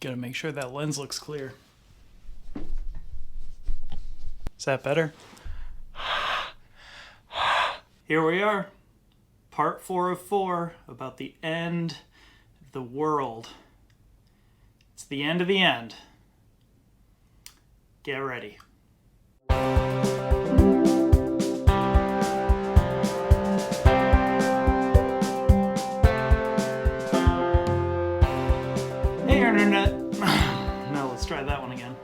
Gotta make sure that lens looks clear. Is that better? Here we are. Part 4 of 4 about the end of the world. It's the end of the end. Get ready. Hey, Internet. No, let's try that one again.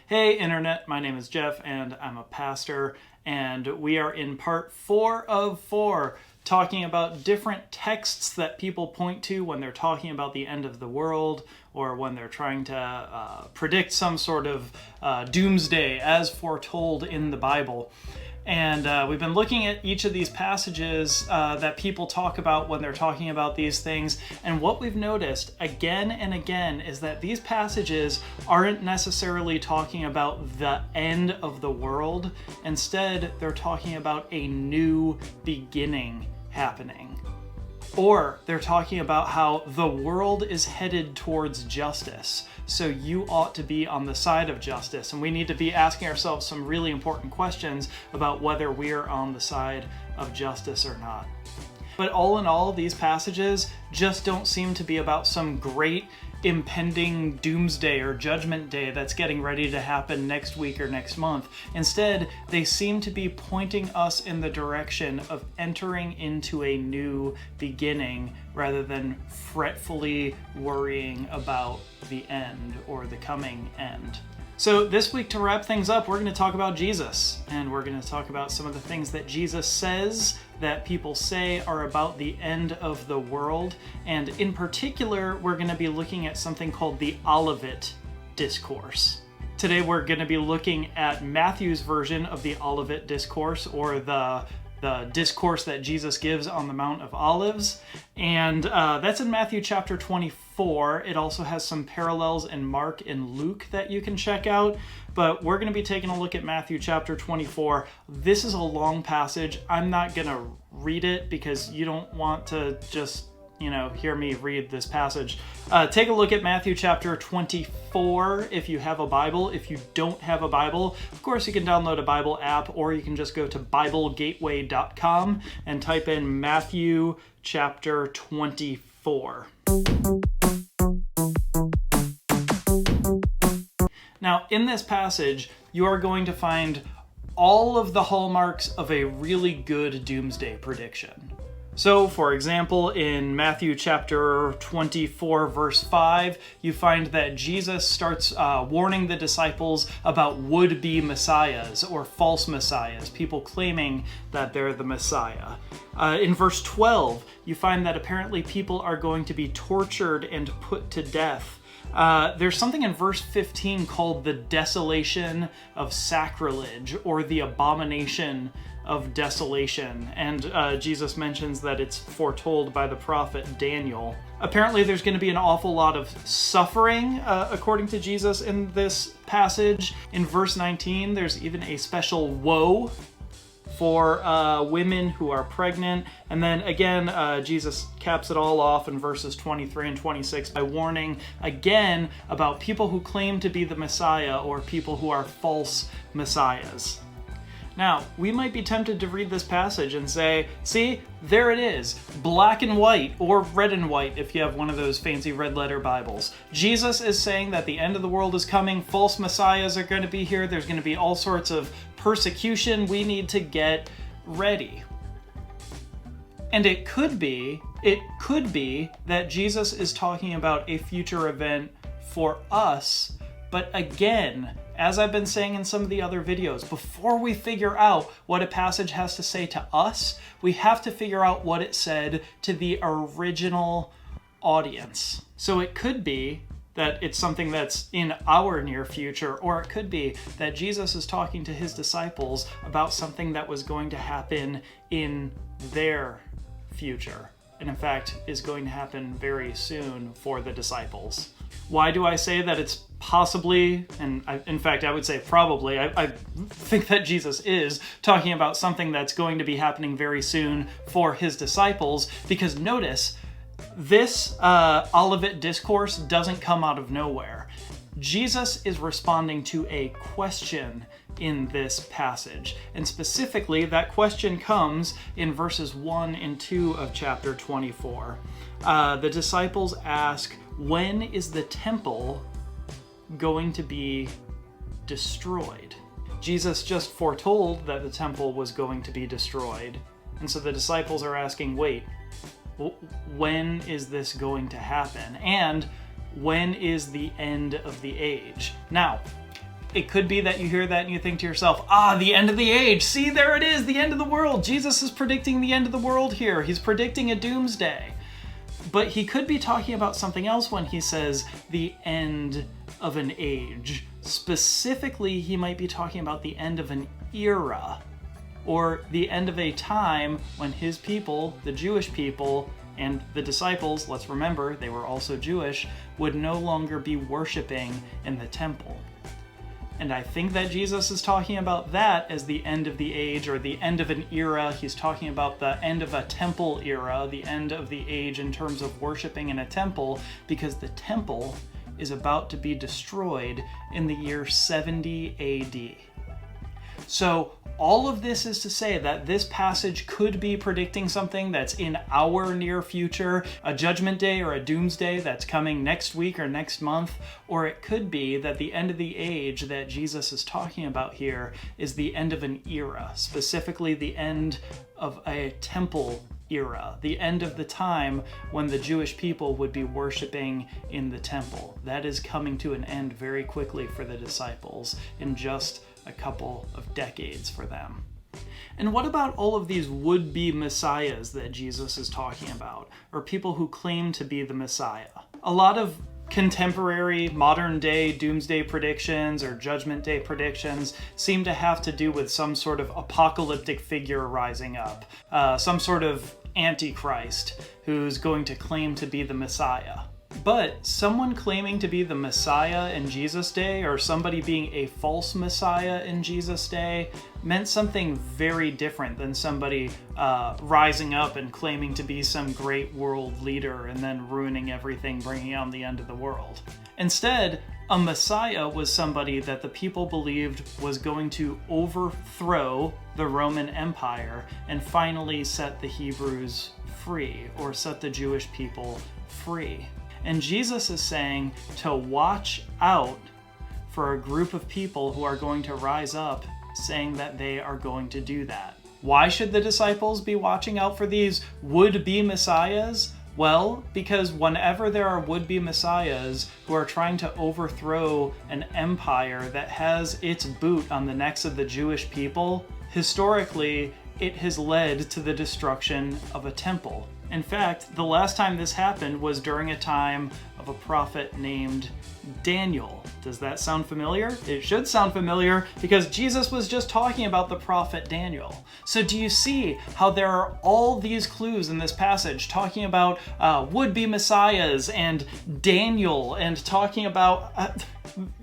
Hey, Internet. My name is Jeff, and I'm a pastor, and we are in part 4 of 4, talking about different texts that people point to when they're talking about the end of the world, or when they're trying to predict some sort of doomsday as foretold in the Bible. And we've been looking at each of these passages that people talk about when they're talking about these things. And what we've noticed again and again is that these passages aren't necessarily talking about the end of the world. Instead, they're talking about a new beginning happening. Or they're talking about how the world is headed towards justice. So you ought to be on the side of justice. And we need to be asking ourselves some really important questions about whether we are on the side of justice or not. But all in all, these passages just don't seem to be about some great impending doomsday or judgment day that's getting ready to happen next week or next month. Instead, they seem to be pointing us in the direction of entering into a new beginning rather than fretfully worrying about the end or the coming end. So this week, to wrap things up, we're going to talk about Jesus, and we're going to talk about some of the things that Jesus says that people say are about the end of the world. And in particular, we're going to be looking at something called the Olivet Discourse. Today, we're going to be looking at Matthew's version of the Olivet Discourse, or the discourse that Jesus gives on the Mount of Olives. And that's in Matthew chapter 24. It also has some parallels in Mark and Luke that you can check out. But we're going to be taking a look at Matthew chapter 24. This is a long passage. I'm not going to read it because you don't want to just hear me read this passage. Take a look at Matthew chapter 24 if you have a Bible. If you don't have a Bible, of course you can download a Bible app, or you can just go to BibleGateway.com and type in Matthew chapter 24. Now, in this passage, you are going to find all of the hallmarks of a really good doomsday prediction. So, for example, in Matthew chapter 24, verse 5, you find that Jesus starts warning the disciples about would-be messiahs or false messiahs, people claiming that they're the Messiah. In verse 12, you find that apparently people are going to be tortured and put to death. There's something in verse 15 called the desolation of sacrilege, or the abomination of desolation, and Jesus mentions that it's foretold by the prophet Daniel. Apparently there's going to be an awful lot of suffering, according to Jesus in this passage. In verse 19, there's even a special woe for women who are pregnant. And then again, Jesus caps it all off in verses 23 and 26 by warning again about people who claim to be the Messiah, or people who are false messiahs. Now, we might be tempted to read this passage and say, see, there it is, black and white, or red and white if you have one of those fancy red letter Bibles. Jesus is saying that the end of the world is coming, false messiahs are going to be here, there's going to be all sorts of persecution, we need to get ready. And it could be that Jesus is talking about a future event for us, but again, as I've been saying in some of the other videos, before we figure out what a passage has to say to us, we have to figure out what it said to the original audience. So it could be that it's something that's in our near future, or it could be that Jesus is talking to his disciples about something that was going to happen in their future, and in fact is going to happen very soon for the disciples. Why do I say that it's possibly, and in fact I would say probably, I think that Jesus is talking about something that's going to be happening very soon for his disciples, because notice, This Olivet discourse doesn't come out of nowhere. Jesus is responding to a question in this passage. And specifically, that question comes in verses 1 and 2 of chapter 24. The disciples ask, when is the temple going to be destroyed? Jesus just foretold that the temple was going to be destroyed. And so the disciples are asking, wait, when is this going to happen? And when is the end of the age? Now, it could be that you hear that and you think to yourself, the end of the age. See, there it is, the end of the world. Jesus is predicting the end of the world here. He's predicting a doomsday. But he could be talking about something else when he says the end of an age. Specifically, he might be talking about the end of an era, or the end of a time when his people, the Jewish people, and the disciples, let's remember, they were also Jewish, would no longer be worshiping in the temple. And I think that Jesus is talking about that as the end of the age, or the end of an era. He's talking about the end of a temple era, the end of the age in terms of worshiping in a temple, because the temple is about to be destroyed in the year 70 AD. So all of this is to say that this passage could be predicting something that's in our near future, a judgment day or a doomsday that's coming next week or next month, or it could be that the end of the age that Jesus is talking about here is the end of an era, specifically the end of a temple era, the end of the time when the Jewish people would be worshiping in the temple. That is coming to an end very quickly for the disciples in just a couple of decades for them. And what about all of these would-be messiahs that Jesus is talking about, or people who claim to be the Messiah? A lot of contemporary modern-day doomsday predictions or judgment day predictions seem to have to do with some sort of apocalyptic figure rising up, some sort of antichrist who's going to claim to be the Messiah. But someone claiming to be the Messiah in Jesus' day, or somebody being a false Messiah in Jesus' day, meant something very different than somebody rising up and claiming to be some great world leader and then ruining everything, bringing on the end of the world. Instead, a Messiah was somebody that the people believed was going to overthrow the Roman Empire and finally set the Hebrews free, or set the Jewish people free. And Jesus is saying to watch out for a group of people who are going to rise up saying that they are going to do that. Why should the disciples be watching out for these would-be messiahs? Well, because whenever there are would-be messiahs who are trying to overthrow an empire that has its boot on the necks of the Jewish people, historically, it has led to the destruction of a temple. In fact, the last time this happened was during a time of a prophet named Daniel. Does that sound familiar? It should sound familiar because Jesus was just talking about the prophet Daniel. So do you see how there are all these clues in this passage talking about would-be messiahs and Daniel, and talking about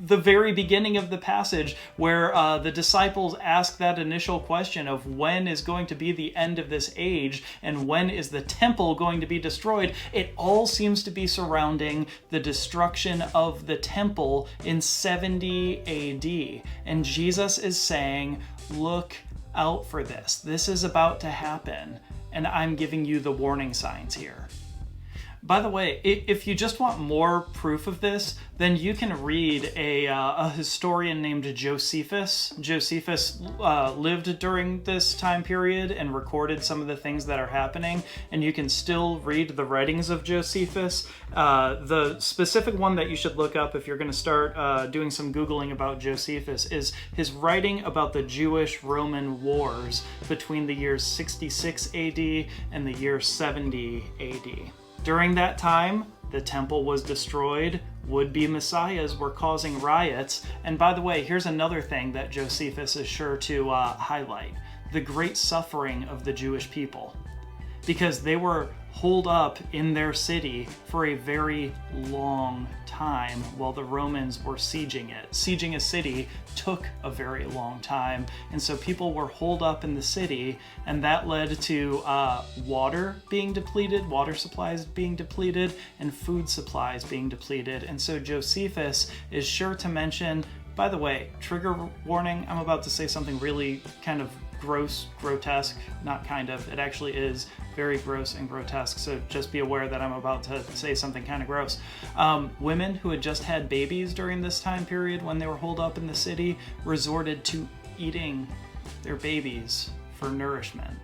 the very beginning of the passage where the disciples ask that initial question of when is going to be the end of this age and when is the temple going to be destroyed. It all seems to be surrounding the destruction of the temple in 70 AD. And Jesus is saying, look out for this. This is about to happen, and I'm giving you the warning signs here. By the way, if you just want more proof of this, then you can read a historian named Josephus. Josephus lived during this time period and recorded some of the things that are happening, and you can still read the writings of Josephus. The specific one that you should look up if you're going to start doing some Googling about Josephus is his writing about the Jewish-Roman wars between the years 66 AD and the year 70 AD. During that time, the temple was destroyed, would-be messiahs were causing riots, and by the way, here's another thing that Josephus is sure to highlight: the great suffering of the Jewish people. because they were holed up in their city for a very long time while the Romans were sieging it. Sieging a city took a very long time, and so people were holed up in the city, and that led to water being depleted, water supplies being depleted, and food supplies being depleted. And so Josephus is sure to mention, by the way, trigger warning, I'm about to say something really kind of gross, grotesque, not kind of, it actually is very gross and grotesque, so just be aware that I'm about to say something kind of gross. Women who had just had babies during this time period when they were holed up in the city resorted to eating their babies for nourishment.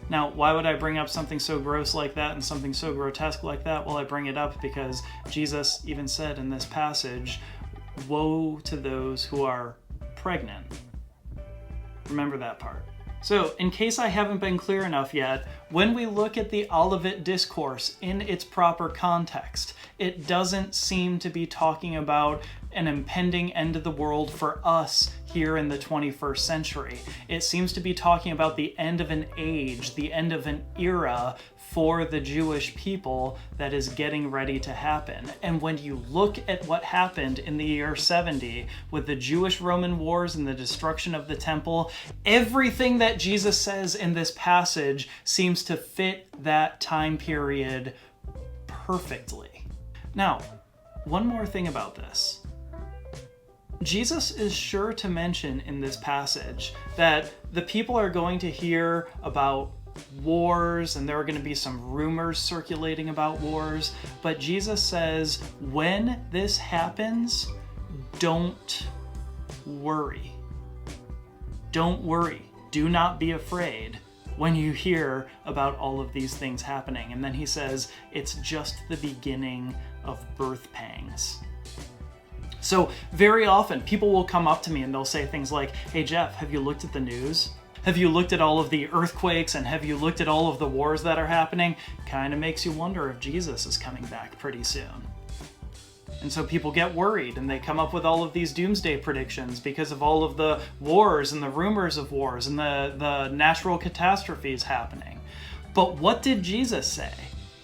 Now, why would I bring up something so gross like that and something so grotesque like that? Well, I bring it up because Jesus even said in this passage, "Woe to those who are pregnant." Remember that part. So, in case I haven't been clear enough yet, when we look at the Olivet Discourse in its proper context, it doesn't seem to be talking about an impending end of the world for us here in the 21st century. It seems to be talking about the end of an age, the end of an era for the Jewish people that is getting ready to happen. And when you look at what happened in the year 70 with the Jewish-Roman wars and the destruction of the temple, everything that Jesus says in this passage seems to fit that time period perfectly. Now, one more thing about this. Jesus is sure to mention in this passage that the people are going to hear about wars, and there are going to be some rumors circulating about wars, but Jesus says, when this happens, don't worry. Don't worry. Do not be afraid when you hear about all of these things happening. And then he says, it's just the beginning of birth pangs. So very often people will come up to me and they'll say things like, "Hey Jeff, have you looked at the news? Have you looked at all of the earthquakes, and have you looked at all of the wars that are happening? Kind of makes you wonder if Jesus is coming back pretty soon." And so people get worried and they come up with all of these doomsday predictions because of all of the wars and the rumors of wars and the natural catastrophes happening. But what did Jesus say?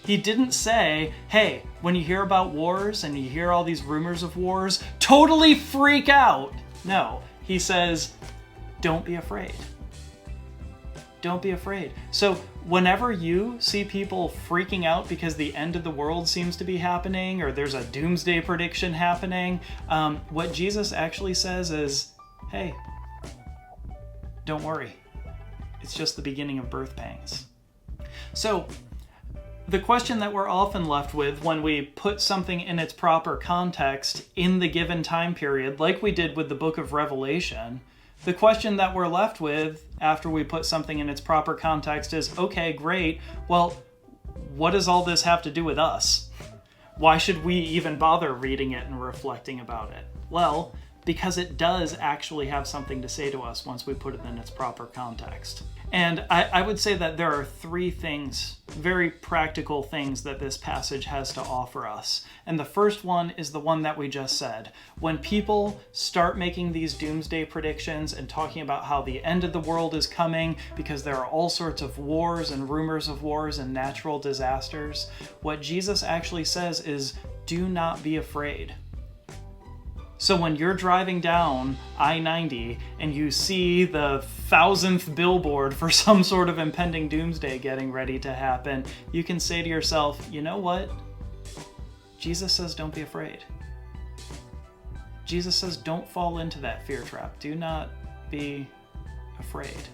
He didn't say, hey, when you hear about wars and you hear all these rumors of wars, totally freak out. No, he says, don't be afraid. Don't be afraid. So whenever you see people freaking out because the end of the world seems to be happening or there's a doomsday prediction happening, what Jesus actually says is, hey, don't worry. It's just the beginning of birth pangs. So the question that we're often left with when we put something in its proper context in the given time period, like we did with the book of Revelation, the question that we're left with after we put something in its proper context is, okay, great, well, what does all this have to do with us? Why should we even bother reading it and reflecting about it? Well, because it does actually have something to say to us once we put it in its proper context. And I would say that there are three things, very practical things that this passage has to offer us. And the first one is the one that we just said. When people start making these doomsday predictions and talking about how the end of the world is coming because there are all sorts of wars and rumors of wars and natural disasters, what Jesus actually says is, do not be afraid. So when you're driving down I-90 and you see the 1,000th billboard for some sort of impending doomsday getting ready to happen, you can say to yourself, you know what? Jesus says don't be afraid. Jesus says don't fall into that fear trap. Do not be afraid.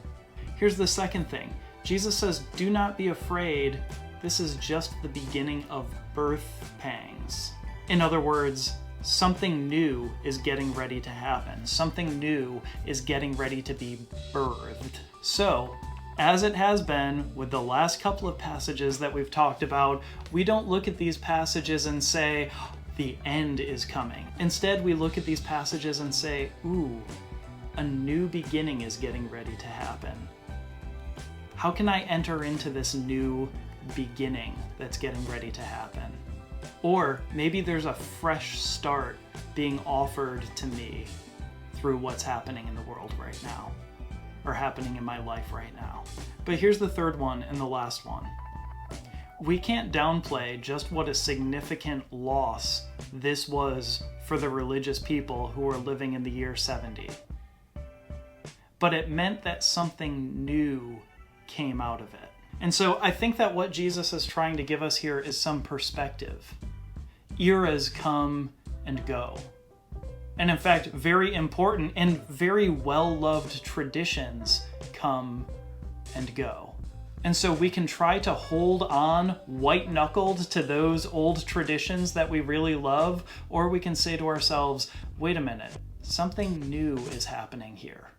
Here's the second thing. Jesus says do not be afraid. This is just the beginning of birth pangs. In other words, something new is getting ready to happen. Something new is getting ready to be birthed. So, as it has been with the last couple of passages that we've talked about, we don't look at these passages and say, the end is coming. Instead, we look at these passages and say, ooh, a new beginning is getting ready to happen. How can I enter into this new beginning that's getting ready to happen? Or maybe there's a fresh start being offered to me through what's happening in the world right now. are happening in my life right now. But here's the third one and the last one. We can't downplay just what a significant loss this was for the religious people who were living in the year 70. But it meant that something new came out of it. And so I think that what Jesus is trying to give us here is some perspective. Eras come and go. And in fact, very important and very well-loved traditions come and go. And so we can try to hold on white-knuckled to those old traditions that we really love, or we can say to ourselves, wait a minute, something new is happening here.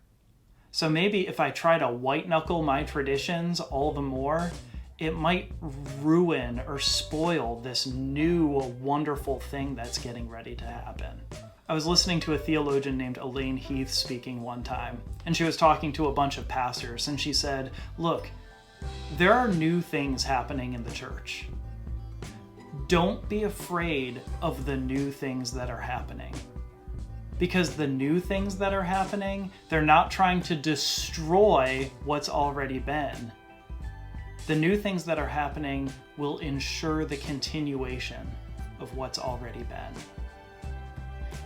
So maybe if I try to white-knuckle my traditions all the more, it might ruin or spoil this new wonderful thing that's getting ready to happen. I was listening to a theologian named Elaine Heath speaking one time, and she was talking to a bunch of pastors, and she said, look, there are new things happening in the church. Don't be afraid of the new things that are happening. Because the new things that are happening, they're not trying to destroy what's already been. The new things that are happening will ensure the continuation of what's already been.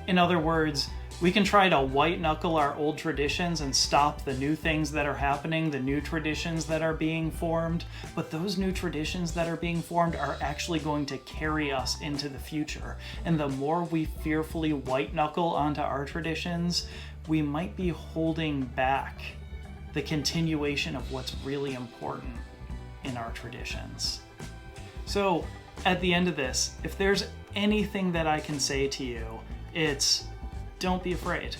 In other words, we can try to white-knuckle our old traditions and stop the new things that are happening, the new traditions that are being formed, but those new traditions that are being formed are actually going to carry us into the future. And the more we fearfully white-knuckle onto our traditions, we might be holding back the continuation of what's really important in our traditions. So, at the end of this, if there's anything that I can say to you, it's don't be afraid.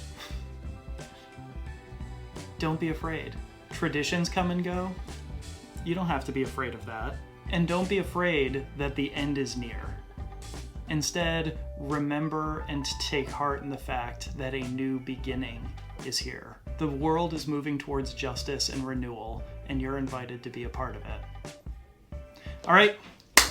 Don't be afraid. Traditions come and go. You don't have to be afraid of that. And don't be afraid that the end is near. Instead, remember and take heart in the fact that a new beginning is here. The world is moving towards justice and renewal, and you're invited to be a part of it. All right.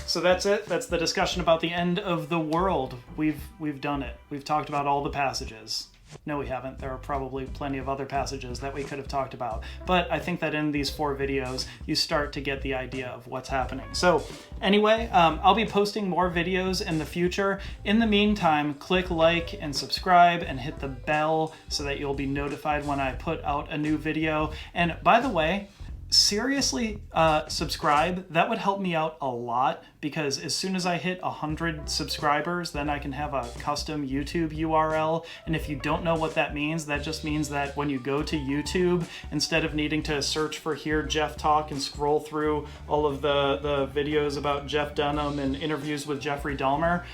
So that's it. That's the discussion about the end of the world. We've done it. We've talked about all the passages. No, we haven't. There are probably plenty of other passages that we could have talked about. But I think that in these 4 videos, you start to get the idea of what's happening. So anyway, I'll be posting more videos in the future. In the meantime, click like and subscribe and hit the bell so that you'll be notified when I put out a new video. And by the way, seriously, subscribe. That would help me out a lot, because as soon as I hit 100 subscribers, then I can have a custom YouTube URL. And if you don't know what that means, that just means that when you go to YouTube, instead of needing to search for Hear Jeff Talk and scroll through all of the videos about Jeff Dunham and interviews with Jeffrey Dahmer,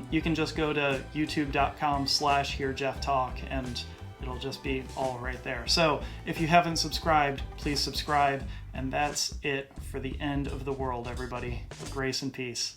you can just go to youtube.com/hearjefftalk and it'll just be all right there. So if you haven't subscribed, please subscribe. And that's it for the end of the world, everybody. Grace and peace.